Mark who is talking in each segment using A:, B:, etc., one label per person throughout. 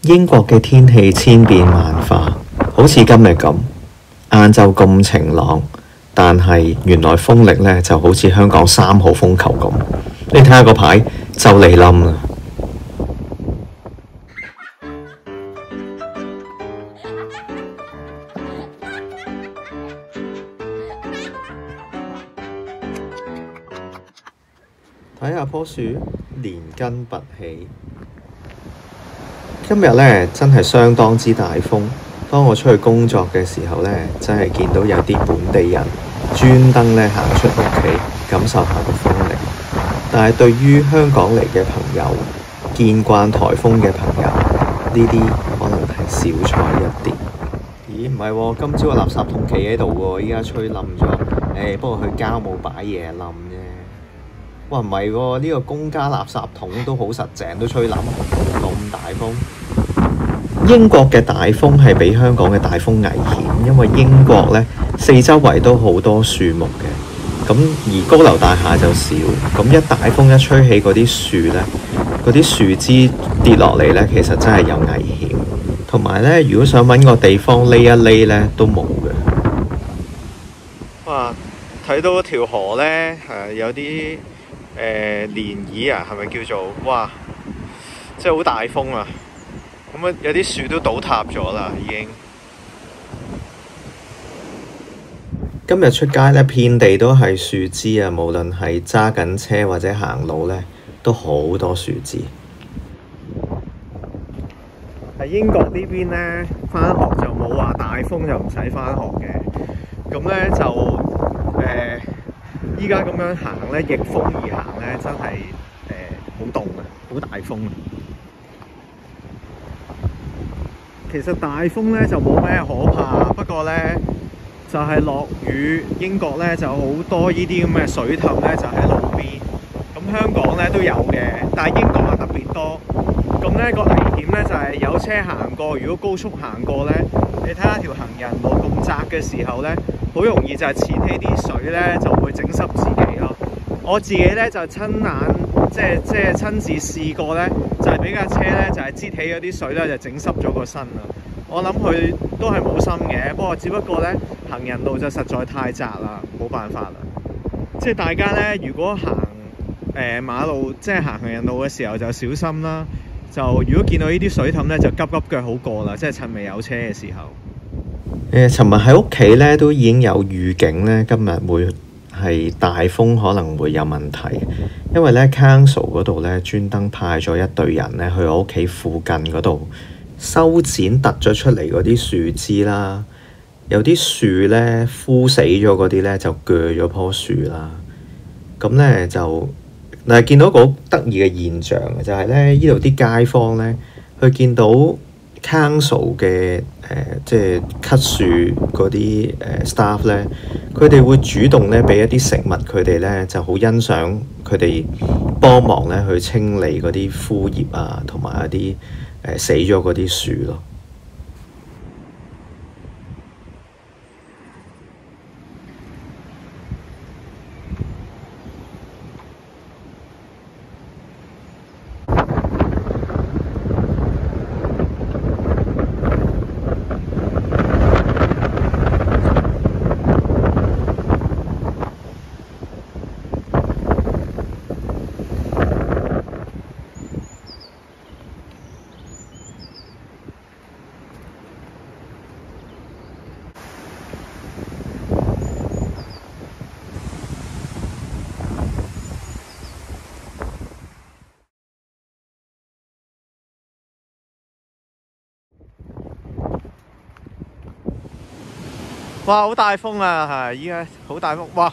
A: 英國嘅天氣千變萬化，好似今日咁，晏晝咁晴朗，但係原來風力呢就好似香港3號風球咁。你睇下個牌就嚟冧啦！睇下棵樹連根拔起。今日呢真係相當之大風。當我出去工作嘅時候呢，真係見到有啲本地人專登呢行出屋企感受下個風力。但係對於香港嚟嘅朋友，見慣颱風嘅朋友，呢啲可能係小菜一碟。咦，唔係喎，今朝個垃圾桶企喺度喎，依家吹冧咗。不過佢膠冇擺嘢冧啫。哇，唔係喎，呢個公家垃圾桶都好實淨，都吹冧咁大風。英國嘅大風係比香港嘅大風危險，因為英國呢四周圍都好多樹木嘅，咁而高樓大廈就少，咁一大風一吹起嗰啲樹呢，嗰啲樹枝跌落嚟呢，其實真係有危險。同埋呢，如果想揾個地方匿一匿呢，都冇嘅。哇！睇到條河呢，有啲漣漪啊，係咪叫做哇？即係好大風啊！咁啊，有啲樹都倒塌咗啦，已經。今日出街呢，遍地都係樹枝啊！無論係揸緊車或者行路呢，都好多樹枝。喺英國呢邊呢，返學就冇話大風就唔使返學嘅。咁呢就依家咁樣行呢，逆風而行呢，真係好凍啊，好大風啊！其實大風呢就冇咩可怕，不過呢就係落雨。英國呢就好多呢啲咁嘅水凼呢，就喺路邊。咁香港呢都有嘅，但係英國啊特別多。咁呢個危險呢就係有車行過，如果高速行過呢，你睇下條行人路咁窄嘅時候呢，好容易就係濺起啲水呢，就會整濕自己咯。我自己呢就親眼即係親自試過呢，就係俾架車呢，就係擠起嗰啲水呢，就整濕咗個身啦。我諗佢都係冇心嘅，不過只不過呢，行人路就實在太窄啦，冇辦法啦。即係大家呢，如果行馬路，即係行人路嘅時候就小心啦。就如果見到呢啲水凼呢，就急急腳好過啦，即係趁未有車嘅時候。尋日喺屋企呢，都已經有預警呢，今日會係大風，可能會有問題。因為呢 Council 嗰度呢，專登派咗一隊人呢去我屋企附近嗰度修剪突咗出嚟嗰啲樹枝啦。有啲樹呢，枯死咗嗰啲呢，就鋸咗棵樹啦。咁呢就嗱，見到個好得意嘅現象嘅就係呢，呢度啲街坊呢，佢見到 Council 嘅即係 cut 樹嗰啲staff 呢，佢哋會主動呢俾一啲食物佢哋呢，就好欣賞佢哋幫忙呢去清理嗰啲枯葉啊，同埋一啲死咗嗰啲樹咯。哇！好大風啊，係依家好大風，哇！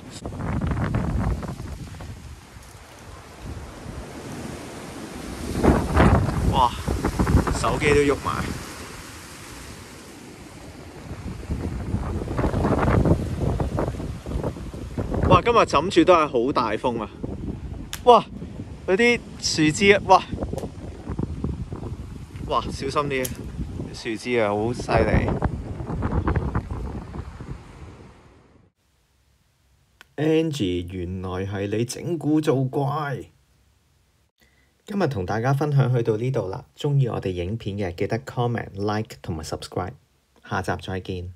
A: 哇！手機都喐埋。哇！今日枕住都係好大風啊！哇！嗰啲樹枝，哇！小心啲，樹枝啊，好犀利。Angie， 原來係你整蠱做怪。今日同大家分享去到呢度啦，鍾意我哋影片嘅記得 comment、like 同埋 subscribe，下集再見。